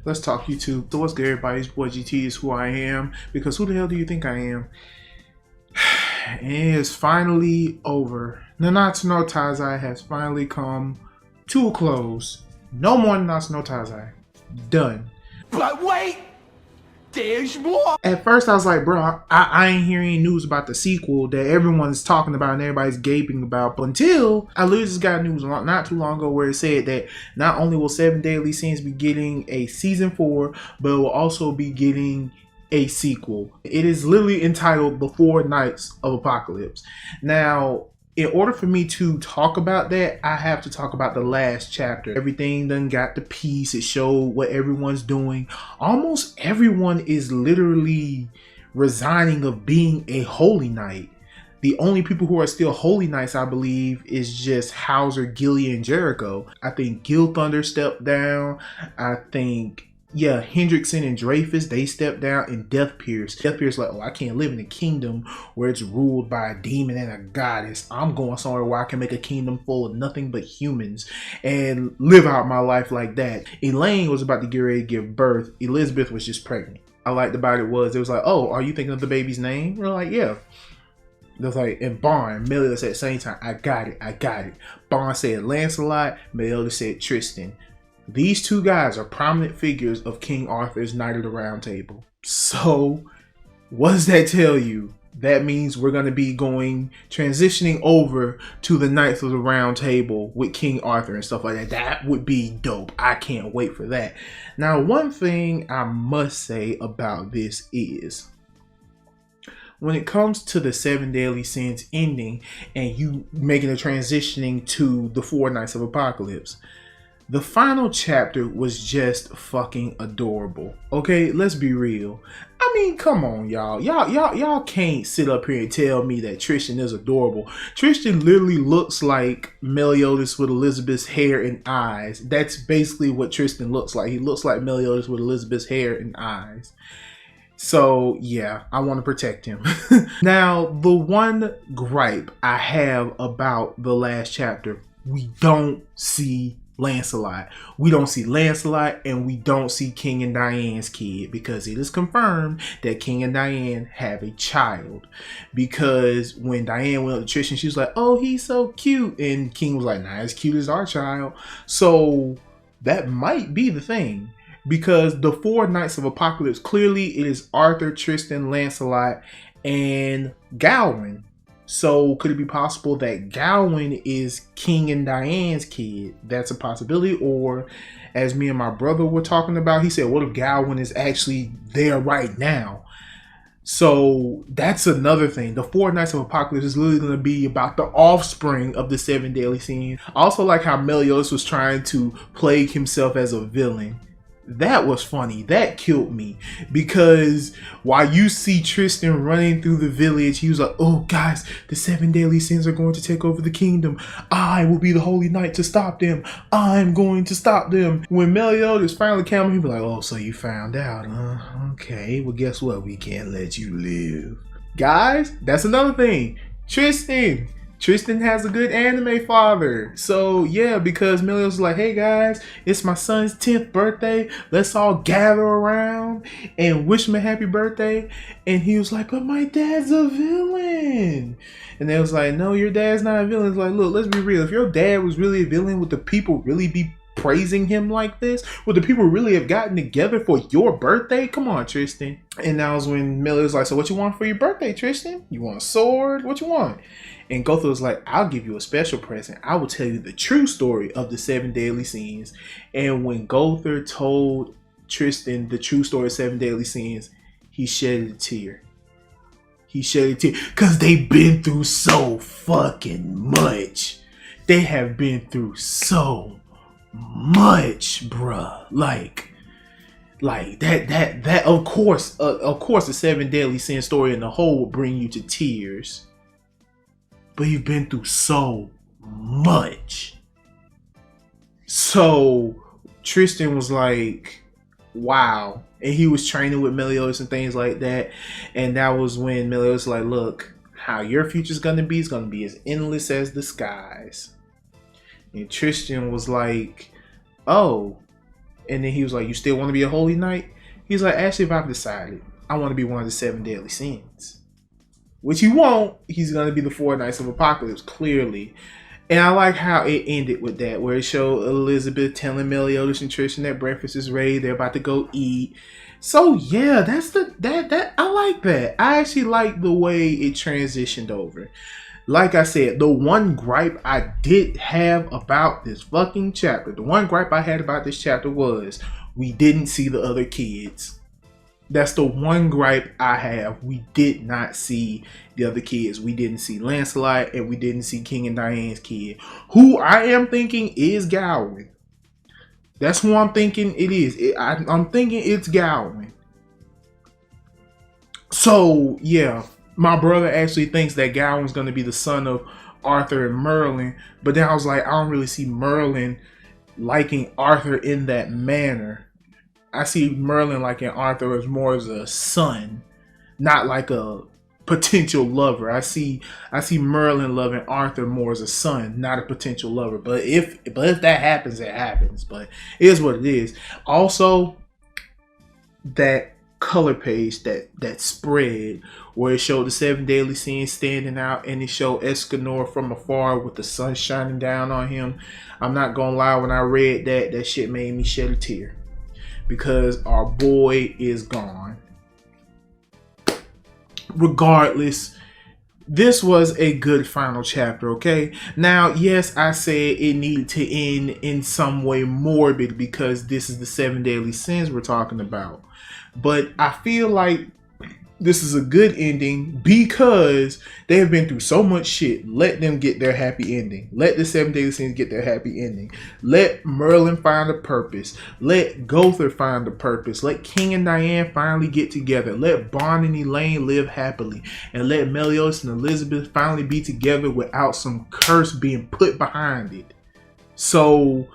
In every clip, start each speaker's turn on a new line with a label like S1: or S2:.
S1: Let's talk YouTube. So what's good, everybody? It's boy GT is who I am. Because who the hell do you think I am? And it is finally over. Nanatsu no Taizai has finally come to a close. No more Nanatsu no Taizai. Done.
S2: But wait! There's more!
S1: At first I was like, bro, I ain't hearing any news about the sequel that everyone's talking about and everybody's gaping about. But until I literally just got news not too long ago where it said that not only will Seven Deadly Sins be getting a season 4, but it will also be getting a sequel. It is literally entitled The Four Nights of Apocalypse. Now, in order for me to talk about that, I have to talk about the last chapter. Everything done got the piece. It showed what everyone's doing. Almost everyone is literally resigning of being a Holy Knight. The only people who are still Holy Knights, I believe, is just Hauser, Gilly, and Jericho. I think Gil Thunder stepped down. I think Hendrickson and Dreyfus, they stepped down, and Death Pierce. Death Pierce like, oh, I can't live in a kingdom where it's ruled by a demon and a goddess. I'm going somewhere where I can make a kingdom full of nothing but humans and live out my life like that. Elaine was about to get ready to give birth. Elizabeth was just pregnant. I liked about it was like, oh, are you thinking of the baby's name? We're like, yeah. They was like, and Bond, Meliodas at the same time, I got it. Bond said Lancelot, Meliodas said Tristan. These two guys are prominent figures of King Arthur's Knight of the Round Table. So, what does that tell you? That means we're going to be transitioning over to the Knights of the Round Table with King Arthur and stuff like that. That would be dope. I can't wait for that. Now, one thing I must say about this is, when it comes to the Seven Deadly Sins ending and you making a transitioning to the Four Nights of Apocalypse, the final chapter was just fucking adorable. Okay, let's be real. I mean, come on, y'all. Y'all can't sit up here and tell me that Tristan is adorable. Tristan literally looks like Meliodas with Elizabeth's hair and eyes. That's basically what Tristan looks like. He looks like Meliodas with Elizabeth's hair and eyes. So, yeah, I want to protect him. Now, the one gripe I have about the last chapter, we don't see Lancelot. We don't see Lancelot, and we don't see King and Diane's kid, because it is confirmed that King and Diane have a child. Because when Diane went up to Tristan, she was like, oh, he's so cute. And King was like, not as cute as our child. So that might be the thing. Because the Four Nights of Apocalypse, clearly it is Arthur, Tristan, Lancelot, and Gawain. So could it be possible that Gawain is King and Diane's kid? That's a possibility. Or as me and my brother were talking about, he said, what if Gawain is actually there right now? So that's another thing. The Four Nights of Apocalypse is literally going to be about the offspring of the Seven Deadly Sins. I also like how Meliodas was trying to plague himself as a villain. That was funny. That killed me, because while you see Tristan running through the village, he was like, oh guys, the Seven Deadly Sins are going to take over the kingdom. I will be the Holy Knight to stop them. I'm going to stop them. When Meliodas finally came, he'd be like, oh, so you found out, huh? Okay, well guess what? We can't let you live. Guys, that's another thing. Tristan has a good anime father. So yeah, because Meliodas was like, hey guys, it's my son's 10th birthday. Let's all gather around and wish him a happy birthday. And he was like, but my dad's a villain. And they was like, no, your dad's not a villain. It's like, look, let's be real. If your dad was really a villain, would the people really be praising him like this? Would the people really have gotten together for your birthday? Come on, Tristan. And that was when Meliodas was like, so what you want for your birthday, Tristan? You want a sword? What you want? And Gothel was like, I'll give you a special present. I will tell you the true story of the Seven Deadly Sins. And when Gothel told Tristan the true story of Seven Deadly Sins, he shed a tear. He shed a tear because they've been through so fucking much. They have been through so much, bruh. Like that of course the Seven Deadly Sins story in the whole will bring you to tears. But you've been through so much. So Tristan was like, wow. And he was training with Meliodas and things like that. And that was when Meliodas was like, look, how your future's gonna be is gonna be as endless as the skies. And Tristan was like, oh, And then he was like, "You still want to be a holy knight?" He's like, "Actually, if I've decided, I want to be one of the 7 deadly sins." Which he won't. He's going to be the 4 Knights of Apocalypse, clearly. And I like how it ended with that, where it showed Elizabeth telling Meliodas and Tristan that breakfast is ready. They're about to go eat. So yeah, that's that I like that. I actually like the way it transitioned over. Like I said, the one gripe I did have about this fucking chapter, the one gripe I had about this chapter was we didn't see the other kids. That's the one gripe I have. We did not see the other kids. We didn't see Lancelot, and we didn't see King and Diane's kid, who I am thinking is Gawain. That's who I'm thinking it is. I'm thinking it's Gawain. So yeah, my brother actually thinks that Gawain's going to be the son of Arthur and Merlin, but then I was like, I don't really see Merlin liking Arthur in that manner. I see Merlin liking Arthur as more as a son, not like a potential lover. I see Merlin loving Arthur more as a son, not a potential lover. But if that happens, it happens. But it is what it is. Also, that color page, that spread where it showed the 7 deadly sins standing out, and it showed Escanor from afar with the sun shining down on him. I'm not gonna lie, when I read that shit made me shed a tear. Because our boy is gone. Regardless, this was a good final chapter, okay? Now, yes, I said it needed to end in some way morbid because this is the 7 deadly sins we're talking about. But I feel like this is a good ending because they have been through so much shit. Let them get their happy ending. Let the 7 deadly sins get their happy ending. Let Merlin find a purpose. Let Gother find a purpose. Let King and Diane finally get together. Let Bond and Elaine live happily. And let Meliodas and Elizabeth finally be together without some curse being put behind it. So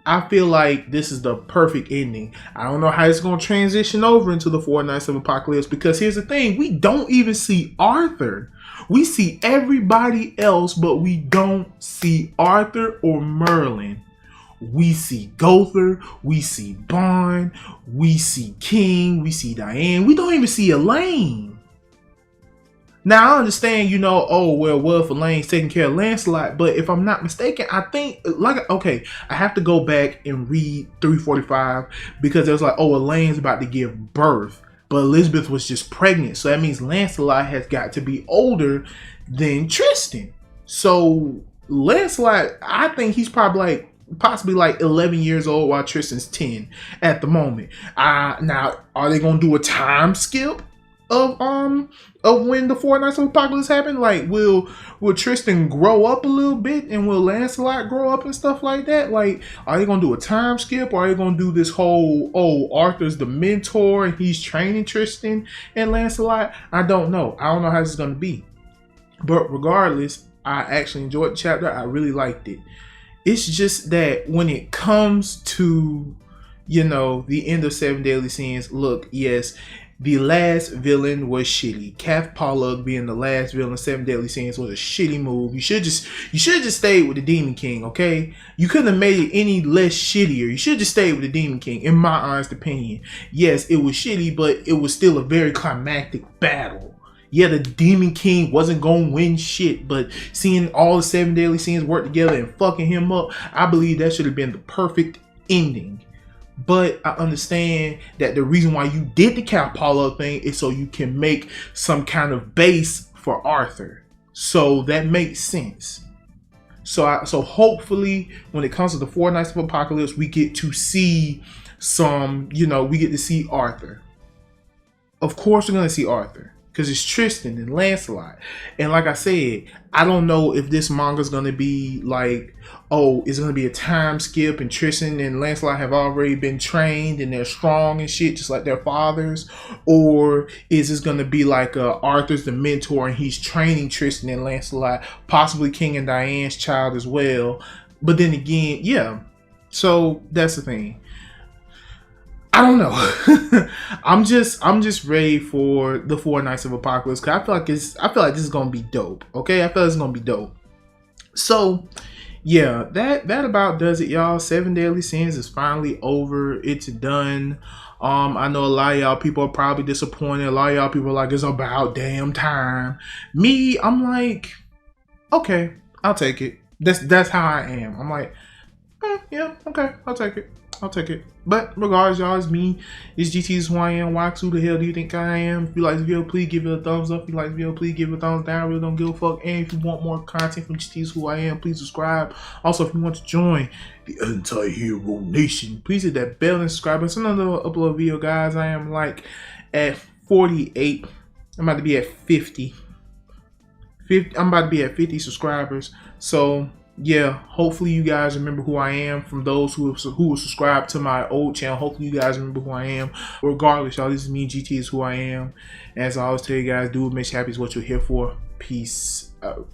S1: I feel like this is the perfect ending. I don't know how it's going to transition over into the 4 Knights of Apocalypse, because here's the thing. We don't even see Arthur. We see everybody else, but we don't see Arthur or Merlin. We see Gother, we see Bond, we see King, we see Diane. We don't even see Elaine. Now, I understand, what if Elaine's taking care of Lancelot, but if I'm not mistaken, I think, I have to go back and read 345, because it was like, Elaine's about to give birth, but Elizabeth was just pregnant, so that means Lancelot has got to be older than Tristan. So, Lancelot, I think he's probably possibly 11 years old, while Tristan's 10 at the moment. Now, are they going to do a time skip of when the 4 Knights of Apocalypse happen? Like, will Tristan grow up a little bit, and will Lancelot grow up and stuff like that? Like, are they gonna do a time skip, or are they gonna do this whole Arthur's the mentor and he's training Tristan and Lancelot? I don't know. I don't know how this is gonna be. But regardless, I actually enjoyed the chapter. I really liked it. It's just that when it comes to, the end of 7 Deadly Sins, look, yes, the last villain was shitty. Kath Pollock being the last villain of 7 Deadly Sins was a shitty move. You should just stayed with the Demon King, okay? You couldn't have made it any less shittier. You should just stayed with the Demon King, in my honest opinion. Yes, it was shitty, but it was still a very climactic battle. Yeah, the Demon King wasn't going to win shit, but seeing all the 7 Deadly Sins work together and fucking him up, I believe that should have been the perfect ending. But I understand that the reason why you did the Cal Pollock thing is so you can make some kind of base for Arthur. So that makes sense. So hopefully when it comes to the 4 Knights of Apocalypse, we get to see we get to see Arthur. Of course we're going to see Arthur, because it's Tristan and Lancelot. And like I said, I don't know if this manga is going to be like, it's going to be a time skip and Tristan and Lancelot have already been trained and they're strong and shit just like their fathers. Or is this going to be like Arthur's the mentor and he's training Tristan and Lancelot, possibly King and Diane's child as well. But then again, yeah. So that's the thing. I don't know. I'm just ready for the 4 Knights of Apocalypse, because I feel like this is gonna be dope. Okay, I feel like it's gonna be dope. So yeah, that about does it, y'all. 7 Deadly Sins is finally over. It's done. I know a lot of y'all people are probably disappointed. A lot of y'all people are like, it's about damn time. Me, I'm like, okay, I'll take it. That's how I am. I'm like, yeah, okay, I'll take it. I'll take it. But regardless, y'all, it's me. It's GT. Is who I am. Wax, who the hell do you think I am? If you like the video, please give it a thumbs up. If you like the video, please give it a thumbs down. I really don't give a fuck. And if you want more content from GT. Is who I am, please subscribe. Also, if you want to join the Anti-Hero Nation, please hit that bell and subscribe. And some other upload video, guys. I am like at 48. I'm about to be at 50. I'm about to be at 50 subscribers. So yeah, hopefully you guys remember who I am. From those who subscribed to my old channel, hopefully you guys remember who I am. Regardless, y'all, this is me. GT is who I am. As I always tell you guys, do what makes you happy is what you're here for. Peace out.